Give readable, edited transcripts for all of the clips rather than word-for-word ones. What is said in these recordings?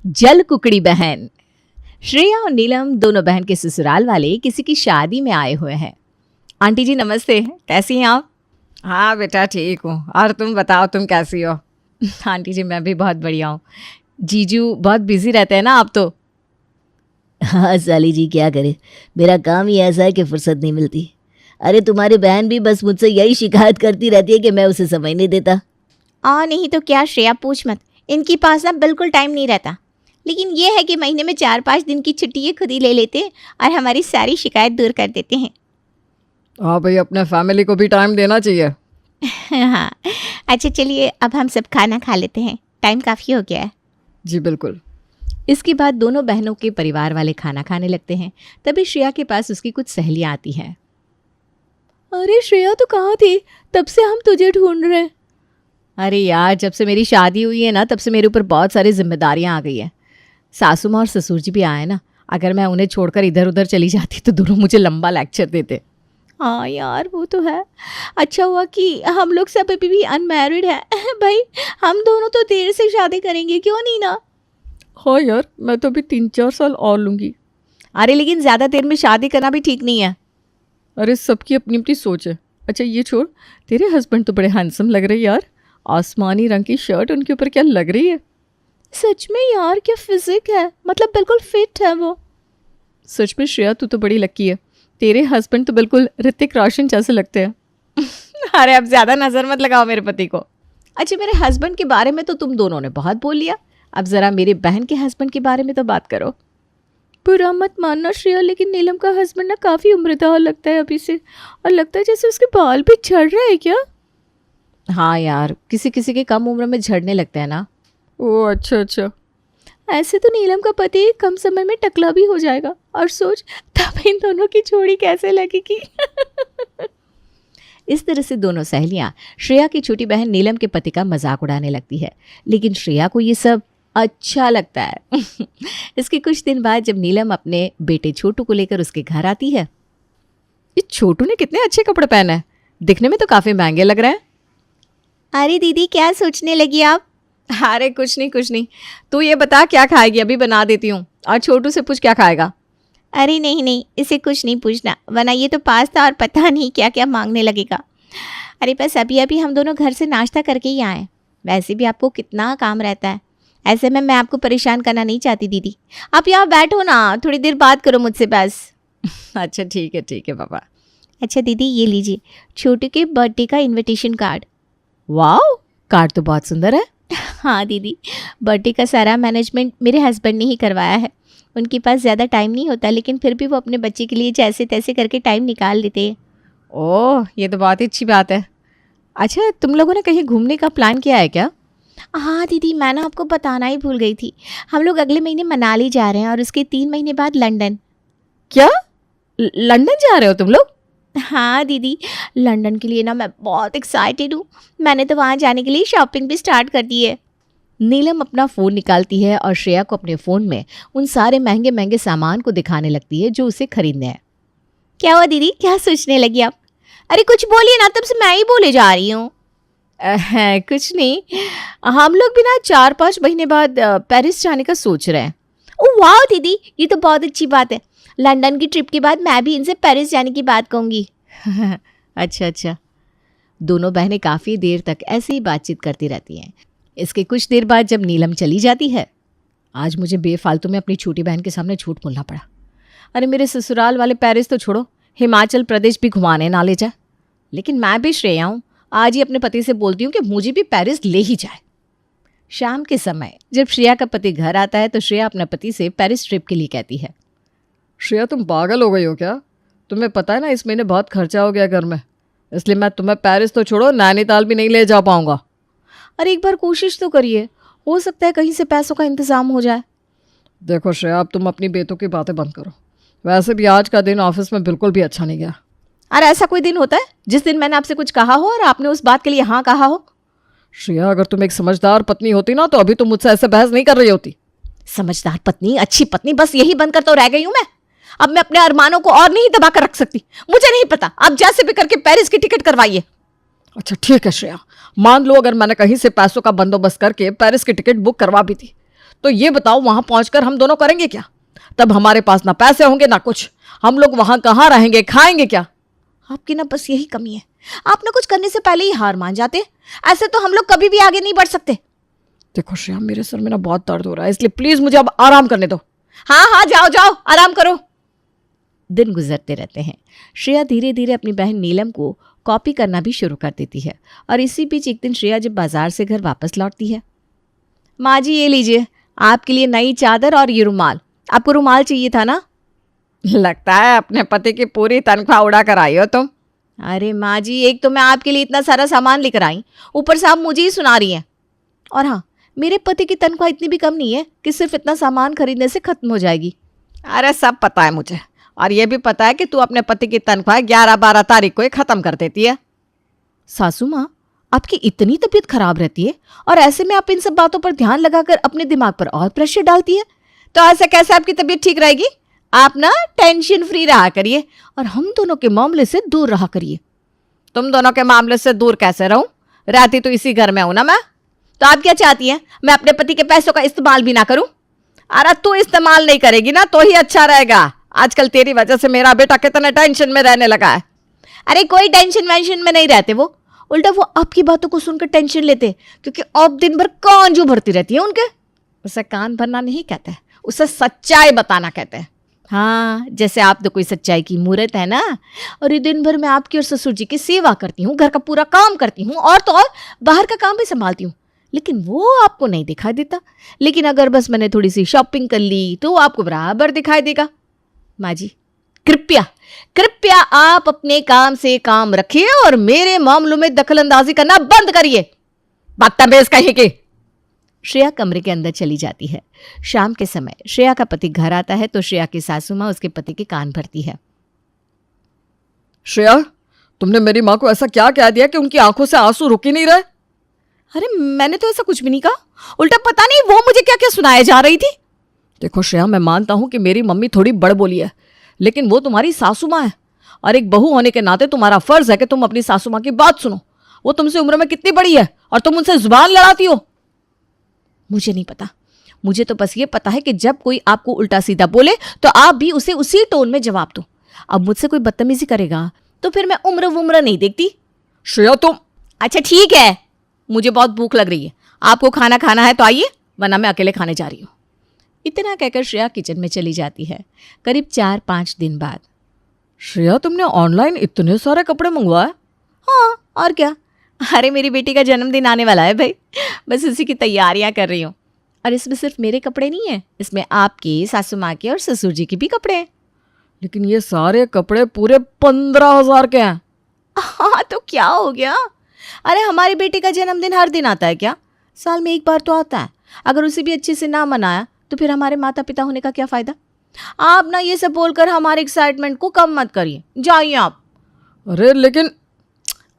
जल कुकड़ी बहन। श्रेया और नीलम दोनों बहन के ससुराल वाले किसी की शादी में आए हुए हैं। आंटी जी नमस्ते, कैसी हैं आप? हाँ बेटा ठीक हूँ, और तुम बताओ तुम कैसी हो? आंटी जी मैं भी बहुत बढ़िया हूँ। जीजू बहुत बिजी रहते हैं ना आप तो? हाँ साली जी क्या करे, मेरा काम ही ऐसा है कि फुर्सत नहीं मिलती। अरे तुम्हारी बहन भी बस मुझसे यही शिकायत करती रहती है कि मैं उसे समय नहीं देता। नहीं तो क्या श्रेया, पूछ मत, इनके पास ना बिल्कुल टाइम नहीं रहता। लेकिन ये है कि महीने में 4-5 दिन की छुट्टी ये खुद ही ले लेते हैं और हमारी सारी शिकायत दूर कर देते हैं। हाँ भाई, अपने फैमिली को भी टाइम देना चाहिए। हाँ अच्छा चलिए, अब हम सब खाना खा लेते हैं, टाइम काफ़ी हो गया है। जी बिल्कुल। इसके बाद दोनों बहनों के परिवार वाले खाना खाने लगते हैं। तभी श्रेया के पास उसकी कुछ सहेलियाँ आती हैं। अरे श्रेया तो कहाँ थी? तब से हम तुझे ढूंढ रहे हैं। अरे यार, जब से मेरी शादी हुई है ना तब से मेरे ऊपर बहुत सारी जिम्मेदारियां आ गई हैं। सासू माँ और ससुर जी भी आए ना, अगर मैं उन्हें छोड़कर इधर उधर चली जाती तो दोनों मुझे लंबा लेक्चर देते। हाँ यार वो तो है। अच्छा हुआ कि हम लोग सब अभी भी अनमैरिड है। भाई हम दोनों तो देर से शादी करेंगे, क्यों नहीं ना? हाँ यार, मैं तो अभी 3-4 साल और लूँगी। अरे लेकिन ज़्यादा देर में शादी करना भी ठीक नहीं है। अरे सबकी अपनी अपनी सोच है। अच्छा ये छोड़, तेरे हस्बैंड तो बड़े हैंडसम लग रहे यार। आसमानी रंग की शर्ट उनके ऊपर क्या लग रही है? सच में यार, क्या फिजिक है, मतलब बिल्कुल फिट है वो। सच में श्रेया तू तो बड़ी लकी है, तेरे हस्बैंड तो बिल्कुल ऋतिक रोशन जैसे लगते हैं। अरे अब ज़्यादा नज़र मत लगाओ मेरे पति को। अच्छा मेरे हस्बैंड के बारे में तो तुम दोनों ने बहुत बोल लिया, अब ज़रा मेरे बहन के हस्बैंड के बारे में तो बात करो। बुरा मत मानना श्रेया, लेकिन नीलम का हस्बैंड ना काफ़ी उम्रदार लगता है अभी से, और लगता है जैसे उसके बाल भी झड़ रहे हैं क्या? हाँ यार, किसी किसी के कम उम्र में झड़ने लगते हैं ना। ओह अच्छा अच्छा। ऐसे तो नीलम का पति कम समय में टकला भी हो जाएगा, और सोच तब इन दोनों की जोड़ी कैसे लगेगी। इस तरह से दोनों सहेलियां श्रेया की छोटी बहन नीलम के पति का मजाक उड़ाने लगती है, लेकिन श्रेया को ये सब अच्छा लगता है। इसके कुछ दिन बाद जब नीलम अपने बेटे छोटू को लेकर उसके घर आती है। ये छोटू ने कितने अच्छे कपड़े पहने हैं, दिखने में तो काफ़ी महंगे लग रहे हैं। अरे दीदी क्या सोचने लगी आप? अरे कुछ नहीं, तू ये बता क्या खाएगी, अभी बना देती हूँ, और छोटू से पूछ क्या खाएगा। अरे नहीं, इसे कुछ नहीं पूछना, वरना ये तो पास्ता और पता नहीं क्या क्या मांगने लगेगा। अरे बस अभी हम दोनों घर से नाश्ता करके ही आए, वैसे भी आपको कितना काम रहता है, ऐसे में मैं आपको परेशान करना नहीं चाहती दीदी। आप यहाँ बैठो ना, थोड़ी देर बात करो मुझसे बस। अच्छा ठीक है पापा। अच्छा दीदी ये लीजिए, छोटू के बर्थडे का इनविटेशन कार्ड। वाह, कार्ड तो बहुत सुंदर है। हाँ दीदी, बर्थडे का सारा मैनेजमेंट मेरे हस्बैंड ने ही करवाया है। उनके पास ज़्यादा टाइम नहीं होता, लेकिन फिर भी वो अपने बच्चे के लिए जैसे तैसे करके टाइम निकाल लेते हैं। ओह ये तो बहुत ही अच्छी बात है। अच्छा तुम लोगों ने कहीं घूमने का प्लान किया है क्या? हाँ दीदी, मैं ना आपको बताना ही भूल गई थी, हम लोग अगले महीने मनाली जा रहे हैं और उसके 3 महीने बाद लंदन। क्या लंदन जा रहे हो तुम लोग? हाँ दीदी, लंदन के लिए ना मैं बहुत एक्साइटेड हूँ, मैंने तो वहाँ जाने के लिए शॉपिंग भी स्टार्ट कर दी है। नीलम अपना फ़ोन निकालती है और श्रेया को अपने फ़ोन में उन सारे महंगे महंगे सामान को दिखाने लगती है जो उसे खरीदने हैं। क्या हुआ दीदी, क्या सोचने लगी आप? अरे कुछ बोलिए ना, तब से मैं ही बोले जा रही हूँ। कुछ नहीं, हम लोग भी ना 4-5 महीने बाद पेरिस जाने का सोच रहे हैं। ओह वाह दीदी, ये तो बहुत अच्छी बात है, लंदन की ट्रिप के बाद मैं भी इनसे पेरिस जाने की बात कहूँगी। अच्छा। दोनों बहनें काफ़ी देर तक ऐसे ही बातचीत करती रहती हैं। इसके कुछ देर बाद जब नीलम चली जाती है, आज मुझे बेफालतू में अपनी छोटी बहन के सामने झूठ बोलना पड़ा। अरे मेरे ससुराल वाले पेरिस तो छोड़ो, हिमाचल प्रदेश भी घुमाने ना ले जाए, लेकिन मैं भी श्रेया हूँ, आज ही अपने पति से बोलती हूँ कि मुझे भी पेरिस ले ही जाए। शाम के समय जब श्रेया का पति घर आता है तो श्रेया अपने पति से पेरिस ट्रिप के लिए कहती है। श्रेया तुम पागल हो गई हो क्या? तुम्हें पता है ना इस महीने बहुत खर्चा हो गया घर में, इसलिए मैं तुम्हें पेरिस तो छोड़ो नैनीताल भी नहीं ले जा पाऊंगा। अरे एक बार कोशिश तो करिए, हो सकता है कहीं से पैसों का इंतजाम हो जाए। देखो श्रेया, अब तुम अपनी बेटों की बातें बंद करो, वैसे भी आज का दिन ऑफिस में बिल्कुल भी अच्छा नहीं गया। अरे ऐसा कोई दिन होता है जिस दिन मैंने आपसे कुछ कहा हो और आपने उस बात के लिए हाँ कहा हो? श्रेया, अगर तुम एक समझदार पत्नी होती ना तो अभी तुम मुझसे ऐसे बहस नहीं कर रही होती। समझदार पत्नी, अच्छी पत्नी, बस यही बनकर तो रह गई हूं मैं। अब मैं अपने अरमानों को और नहीं दबा कर रख सकती। मुझे नहीं पता, आप जैसे भी करके पेरिस की टिकट करवाइए। अच्छा ठीक है श्रेया, मान लो अगर मैंने कहीं से पैसों का बंदोबस्त करके पेरिस की टिकट बुक करवा भी थी तो ये बताओ वहां पहुंचकर हम दोनों करेंगे क्या? तब हमारे पास ना पैसे होंगे ना कुछ, हम लोग वहां कहाँ रहेंगे, खाएंगे क्या? आपकी ना बस यही कमी है, आप ना कुछ करने से पहले ही हार मान जाते। ऐसे तो हम लोग कभी भी आगे नहीं बढ़ सकते। देखो श्रेया, मेरे सर में ना बहुत दर्द हो रहा है, इसलिए प्लीज मुझे अब आराम करने दो। हाँ हाँ, जाओ जाओ, आराम करो। दिन गुजरते रहते हैं। श्रेया धीरे धीरे अपनी बहन नीलम को कॉपी करना भी शुरू कर देती है। और इसी बीच एक दिन श्रेया जब बाजार से घर वापस लौटती है, माँ जी ये लीजिए आपके लिए नई चादर और ये रुमाल। आपको रुमाल चाहिए था ना? लगता है अपने पति की पूरी तनख्वाह उड़ा कर आई हो तुम। अरे माँ जी, एक तो मैं आपके लिए इतना सारा सामान लेकर आई, ऊपर से आप मुझे ही सुना रही हैं। और हाँ, मेरे पति की तनख्वाह इतनी भी कम नहीं है कि सिर्फ इतना सामान खरीदने से खत्म हो जाएगी। अरे सब पता है मुझे, और ये भी पता है कि तू अपने पति की तनख्वाह 11-12 तारीख को ही खत्म कर देती है। सासू माँ, आपकी इतनी तबीयत खराब रहती है और ऐसे में आप इन सब बातों पर ध्यान लगाकर अपने दिमाग पर और प्रेशर डालती है। तो ऐसे कैसे आपकी तबीयत ठीक रहेगी? आप ना टेंशन फ्री रहा करिए और हम दोनों के मामले से दूर रहा करिए। तुम दोनों के मामले से दूर कैसे रहूं? रहती तो इसी घर में हूं ना मैं। तो आप क्या चाहती हैं, मैं अपने पति के पैसों का इस्तेमाल भी ना करूं? अरे तू इस्तेमाल नहीं करेगी ना तो ही अच्छा रहेगा। आजकल तेरी वजह से मेरा बेटा कितने टेंशन में रहने लगा है। अरे कोई टेंशन वेंशन में नहीं रहते वो, उल्टा वो आपकी बातों को सुनकर टेंशन लेते, क्योंकि आप दिन भर कान जो भरती रहती है उनके। उसे कान भरना नहीं कहते, उसे सच्चाई बताना कहते हैं। हाँ, जैसे आप तो कोई सच्चाई की मूर्त है ना। और ये दिन भर मैं आपकी और ससुर जी की सेवा करती हूँ, घर का पूरा काम करती हूँ और तो और बाहर का काम भी संभालती हूँ, लेकिन वो आपको नहीं दिखाई देता। लेकिन अगर बस मैंने थोड़ी सी शॉपिंग कर ली तो वो आपको बराबर दिखाई देगा। माँ जी, कृपया कृपया आप अपने काम से काम रखिए और मेरे मामलों में दखलंदाजी करना बंद करिए। बदतमीज कहीं की। श्रेया कमरे के अंदर चली जाती है। शाम के समय श्रेया का पति घर आता है तो श्रेया की सासू माँ उसके पति के कान भरती है। श्रेया, तुमने मेरी माँ को ऐसा क्या कह दिया कि उनकी आंखों से आंसू रुक ही नहीं रहे? अरे मैंने तो ऐसा कुछ भी नहीं कहा, उल्टा पता नहीं वो मुझे क्या क्या सुनाए जा रही थी। देखो श्रेया, मैं मानता हूं कि मेरी मम्मी थोड़ी बड़बोली है, लेकिन वो तुम्हारी सासू माँ है और एक बहू होने के नाते तुम्हारा फर्ज है कि तुम अपनी सासू माँ की बात सुनो। वो तुमसे उम्र में कितनी बड़ी है और तुम उनसे जुबान लड़ाती हो। मुझे नहीं पता, मुझे तो बस ये पता है कि जब कोई आपको उल्टा सीधा बोले तो आप भी उसे उसी टोन में जवाब दो। अब मुझसे कोई बदतमीजी करेगा तो फिर मैं उम्र नहीं देखती। श्रेया तुम। अच्छा ठीक है, मुझे बहुत भूख लग रही है, आपको खाना खाना है तो आइए, वरना मैं अकेले खाने जा रही हूँ। इतना कहकर श्रेया किचन में चली जाती है। करीब 4-5 दिन बाद, श्रेया तुमने ऑनलाइन इतने सारे कपड़े मंगवाए? हाँ और क्या, अरे मेरी बेटी का जन्मदिन आने वाला है भाई, बस उसी की तैयारियां कर रही हूँ। और इसमें सिर्फ मेरे कपड़े नहीं हैं, इसमें आपके, सासू माँ के और ससुर जी के भी कपड़े हैं। लेकिन ये सारे कपड़े पूरे 15,000 के हैं। हाँ तो क्या हो गया? अरे हमारी बेटी का जन्मदिन हर दिन आता है क्या? साल में एक बार तो आता है। अगर उसे भी अच्छे से ना मनाया तो फिर हमारे माता पिता होने का क्या फ़ायदा? आप ना ये सब बोलकर हमारे एक्साइटमेंट को कम मत करिए, जाइए आप। अरे लेकिन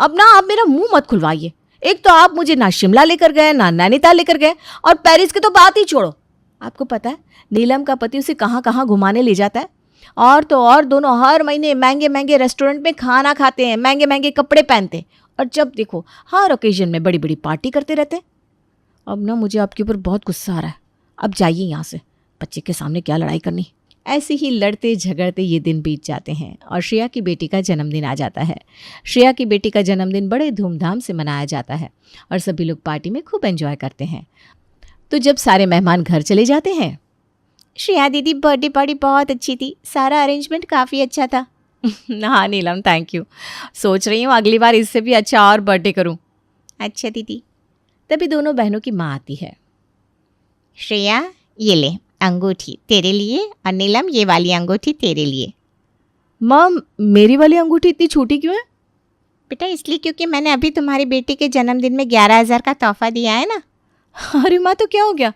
अब ना आप मेरा मुंह मत खुलवाइए। एक तो आप मुझे ना शिमला लेकर गए, ना नैनीताल लेकर गए, और पेरिस की तो बात ही छोड़ो। आपको पता है नीलम का पति उसे कहाँ कहाँ घुमाने ले जाता है, और तो और दोनों हर महीने महंगे महंगे रेस्टोरेंट में खाना खाते हैं, महंगे महंगे कपड़े पहनते हैं, और जब देखो हर ओकेजन में बड़ी बड़ी पार्टी करते रहते हैं। अब ना मुझे आपके ऊपर बहुत गुस्सा आ रहा है, अब जाइए यहाँ से, बच्चे के सामने क्या लड़ाई करनी। ऐसे ही लड़ते झगड़ते ये दिन बीत जाते हैं और श्रेया की बेटी का जन्मदिन आ जाता है। श्रेया की बेटी का जन्मदिन बड़े धूमधाम से मनाया जाता है और सभी लोग पार्टी में खूब एंजॉय करते हैं। तो जब सारे मेहमान घर चले जाते हैं, श्रेया दीदी बर्थडे पार्टी बहुत अच्छी थी, सारा अरेंजमेंट काफ़ी अच्छा था। हाँ नीलम, थैंक यू, सोच रही हूँ अगली बार इससे भी अच्छा और बर्थडे करूँ। अच्छा दीदी। तभी दोनों बहनों की माँ आती है। श्रेया ये ले अंगूठी तेरे लिए, और नीलम ये वाली अंगूठी तेरे लिए। माँ मेरी वाली अंगूठी इतनी छोटी क्यों है? बेटा इसलिए क्योंकि मैंने अभी तुम्हारी बेटी के जन्मदिन में 11,000 का तोहफा दिया है ना। अरे माँ तो क्या हो गया,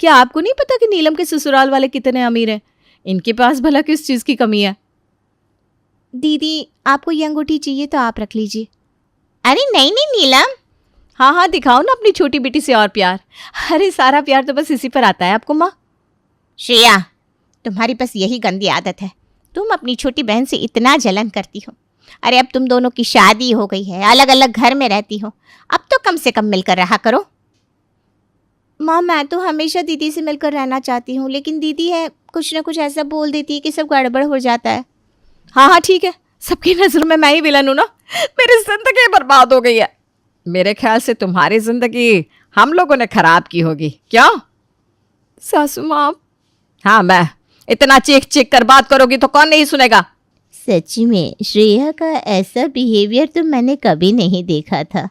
क्या आपको नहीं पता कि नीलम के ससुराल वाले कितने अमीर हैं? इनके पास भला किस चीज़ की कमी है? दीदी आपको ये अंगूठी चाहिए तो आप रख लीजिए। अरे नहीं नहीं नीलम। हाँ हाँ, दिखाओ ना अपनी छोटी बेटी से और प्यार। अरे सारा प्यार तो बस इसी पर आता है आपको माँ। श्रेया तुम्हारी बस यही गंदी आदत है, तुम अपनी छोटी बहन से इतना जलन करती हो। अरे अब तुम दोनों की शादी हो गई है, अलग अलग घर में रहती हो, अब तो कम से कम मिलकर रहा करो। माँ मैं तो हमेशा दीदी से मिलकर रहना चाहती हूँ, लेकिन दीदी है कुछ ना कुछ ऐसा बोल देती है कि सब गड़बड़ हो जाता है। हाँ हाँ ठीक है, सबकी नज़र में मैं ही विलन हूँ ना, मेरी जिंदगी बर्बाद हो गई है। मेरे ख्याल से तुम्हारी जिंदगी हम लोगों ने खराब की होगी, क्यों सासू माँ। हाँ, मैं इतना चीख चीख कर बात करोगी तो कौन नहीं सुनेगा। सच में श्रेया का ऐसा बिहेवियर तो मैंने कभी नहीं देखा था।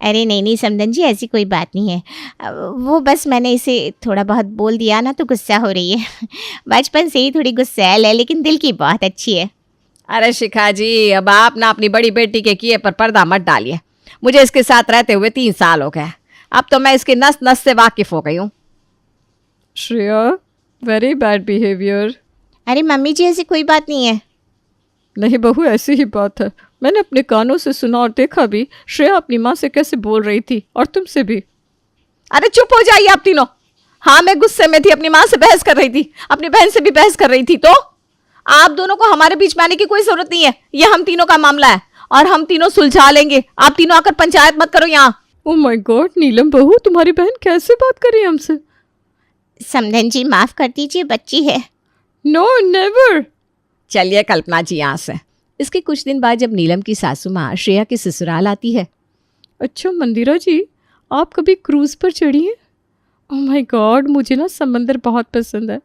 अरे नहीं नहीं समधन जी, ऐसी कोई बात नहीं है, वो बस मैंने इसे थोड़ा बहुत बोल दिया ना तो गुस्सा हो रही है। बचपन से ही थोड़ी गुस्सैल है, लेकिन दिल की बहुत अच्छी है। अरे शिखा जी, अब आप ना अपनी बड़ी बेटी के किए पर पर्दा मत डालिए। मुझे इसके साथ रहते हुए 3 साल हो गए, अब तो मैं इसकी नस नस से वाकिफ हो गई हूँ। Shreya, very bad behaviour. अरे मम्मी जी ऐसी कोई बात नहीं है। नहीं बहू, ऐसी ही बात है, मैंने अपने कानों से सुना और देखा भी। श्रेया अपनी माँ से कैसे बोल रही थी, और तुमसे भी। अरे चुप हो जाइए आप तीनों। हाँ, मैं गुस्से में थी, अपनी माँ से बहस कर रही थी, अपनी बहन से भी बहस कर रही थी। तो आप दोनों को हमारे बीच में आने की कोई जरूरत नहीं है, ये हम तीनों का मामला है और हम तीनों सुलझा लेंगे। आप तीनों आकर पंचायत मत करो यहाँ। ओह माय गॉड नीलम बहू, तुम्हारी बहन कैसे बात कर रही है हमसे? समधन जी माफ कर दीजिए, बच्ची है। No never. चलिए कल्पना जी यहाँ से। इसके कुछ दिन बाद जब नीलम की सासू माँ श्रेया के ससुराल आती है। अच्छा मंदिरा जी, आप कभी क्रूज़ पर चढ़ी हैं? ओह माय गॉड, मुझे ना समंदर बहुत पसंद है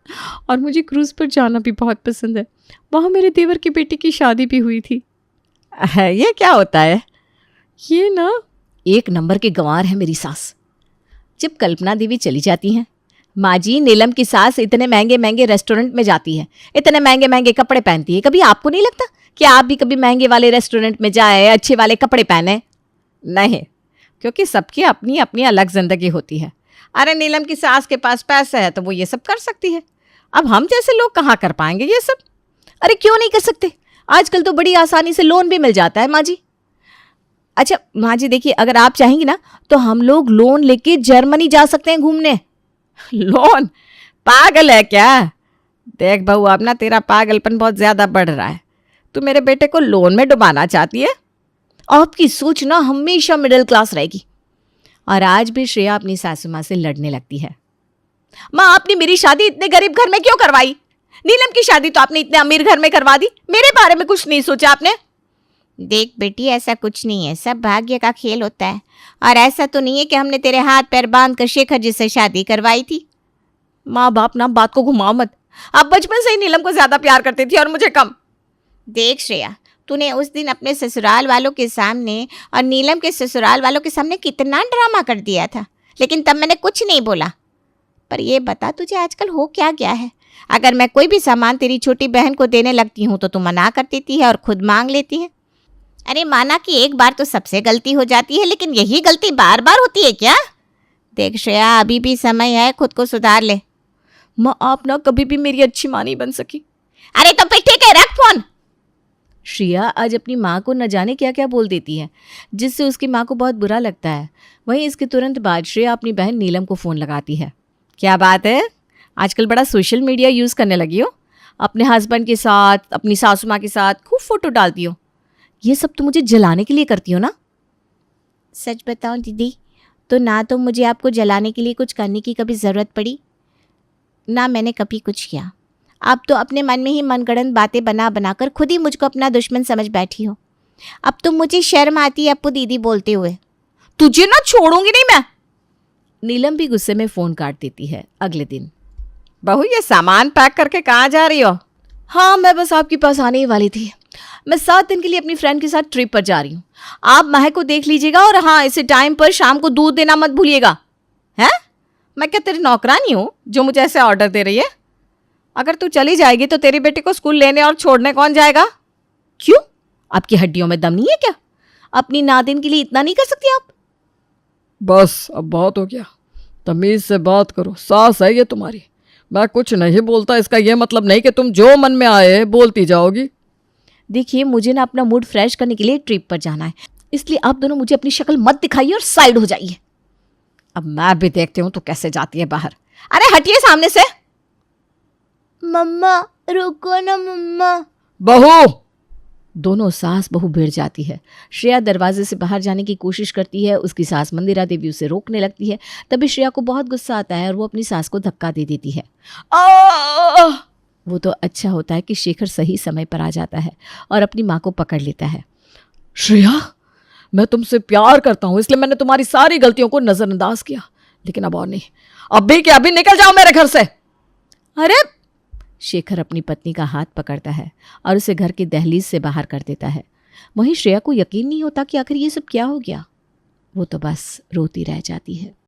और मुझे क्रूज़ पर जाना भी बहुत पसंद है। वहाँ मेरे देवर की बेटी की शादी भी हुई थी। ये क्या होता है? ये ना एक नंबर के गंवार है मेरी सास। जब कल्पना देवी चली जाती हैं, माँ जी नीलम की सास इतने महंगे महंगे रेस्टोरेंट में जाती है, इतने महंगे महंगे कपड़े पहनती है। कभी आपको नहीं लगता कि आप भी कभी महंगे वाले रेस्टोरेंट में जाए, अच्छे वाले कपड़े पहने? नहीं, क्योंकि सबकी अपनी अपनी अलग जिंदगी होती है। अरे नीलम की सास के पास पैसा है तो वो ये सब कर सकती है, अब हम जैसे लोग कहाँ कर पाएंगे ये सब? अरे क्यों नहीं कर सकते, आजकल तो बड़ी आसानी से लोन भी मिल जाता है माँ जी। अच्छा माँ जी देखिए, अगर आप चाहेंगी ना तो हम लोग लोन लेके जर्मनी जा सकते हैं घूमने। लोन? पागल है क्या? देख बहू, अब ना तेरा पागलपन बहुत ज्यादा बढ़ रहा है। तू मेरे बेटे को लोन में डुबाना चाहती है? आपकी सोच ना हमेशा मिडिल क्लास रहेगी। और आज भी श्रेया अपनी सासू माँ से लड़ने लगती है। माँ, आपने मेरी शादी इतने गरीब घर में क्यों करवाई? नीलम की शादी तो आपने इतने अमीर घर में करवा दी, मेरे बारे में कुछ नहीं सोचा आपने? देख बेटी, ऐसा कुछ नहीं है, सब भाग्य का खेल होता है। और ऐसा तो नहीं है कि हमने तेरे हाथ पैर बांध कर शेखर जी से शादी करवाई थी। माँ बाप ना बात को घुमाओ मत। आप बचपन से ही नीलम को ज्यादा प्यार करती थी और मुझे कम। देख श्रेया, तूने उस दिन अपने ससुराल वालों के सामने और नीलम के ससुराल वालों के सामने कितना ड्रामा कर दिया था, लेकिन तब मैंने कुछ नहीं बोला। पर ये बता, तुझे आजकल हो क्या गया है? अगर मैं कोई भी सामान तेरी छोटी बहन को देने लगती हूँ तो तू मना कर देती है और खुद मांग लेती है। अरे माना कि एक बार तो सबसे गलती हो जाती है, लेकिन यही गलती बार बार होती है क्या? देख श्रेया, अभी भी समय है, खुद को सुधार ले। माँ आप ना कभी भी मेरी अच्छी माँ नहीं बन सकी। अरे तो फिर ठीक है, रख फोन। श्रेया आज अपनी माँ को न जाने क्या क्या बोल देती है, जिससे उसकी माँ को बहुत बुरा लगता है। वहीं इसके तुरंत बाद श्रेया अपनी बहन नीलम को फ़ोन लगाती है। क्या बात है, आजकल बड़ा सोशल मीडिया यूज़ करने लगी हो? अपने हस्बैंड के साथ, अपनी सासू माँ के साथ खूब फोटो डालती हो। ये सब तो मुझे जलाने के लिए करती हो ना? सच बताऊं दीदी, तो ना तो मुझे आपको जलाने के लिए कुछ करने की कभी ज़रूरत पड़ी, ना मैंने कभी कुछ किया। आप तो अपने मन में ही मनगढ़ंत बातें बना बनाकर खुद ही मुझको अपना दुश्मन समझ बैठी हो। अब तो मुझे शर्म आती है अपू दीदी बोलते हुए। तुझे ना छोड़ूंगी नहीं मैं। नीलम भी गुस्से में फ़ोन काट देती है। अगले दिन, बहू ये सामान पैक करके कहाँ जा रही हो? हाँ मैं बस आपके पास आने ही वाली थी। मैं 7 दिन के लिए अपनी फ्रेंड के साथ ट्रिप पर जा रही हूँ। आप महक को देख लीजिएगा और हाँ, इसे टाइम पर शाम को दूध देना मत भूलिएगा। हैं? मैं क्या तेरी नौकरानी हूँ जो मुझे ऐसे ऑर्डर दे रही है? अगर तू चली जाएगी तो तेरी बेटी को स्कूल लेने और छोड़ने कौन जाएगा? क्यों, आपकी हड्डियों में दम नहीं है क्या? अपनी नादिन के लिए इतना नहीं कर सकती आप? बस अब बहुत हो गया, तमीज से बात करो। सास है ये तुम्हारी, मैं कुछ नहीं बोलता इसका ये मतलब नहीं कि तुम जो मन में आए बोलती जाओगी। देखिए मुझे ना अपना मूड फ्रेश करने के लिए ट्रिप पर जाना है, इसलिए आप दोनों मुझे अपनी शक्ल मत दिखाइए और साइड हो जाइए। अब मैं भी देखती हूँ तो कैसे जाती है बाहर। अरे हटिए सामने से। मम्मा रुको ना मम्मा। बहू, दोनों सास बहू भिड़ जाती है। श्रेया दरवाजे से बाहर जाने की कोशिश करती है, उसकी सास मंदिरा देवी उसे रोकने लगती है। तभी श्रेया को बहुत गुस्सा आता है और वो अपनी सास को धक्का दे देती है। वो तो अच्छा होता है कि शेखर सही समय पर आ जाता है और अपनी माँ को पकड़ लेता है। श्रेया, मैं तुमसे प्यार करता हूँ, इसलिए मैंने तुम्हारी सारी गलतियों को नजरअंदाज किया, लेकिन अब और नहीं। अब भी क्या, अभी निकल जाओ मेरे घर से। अरे! शेखर अपनी पत्नी का हाथ पकड़ता है और उसे घर की दहलीज से बाहर कर देता है। वहीं श्रेया को यकीन नहीं होता कि आखिर ये सब क्या हो गया। वो तो बस रोती रह जाती है।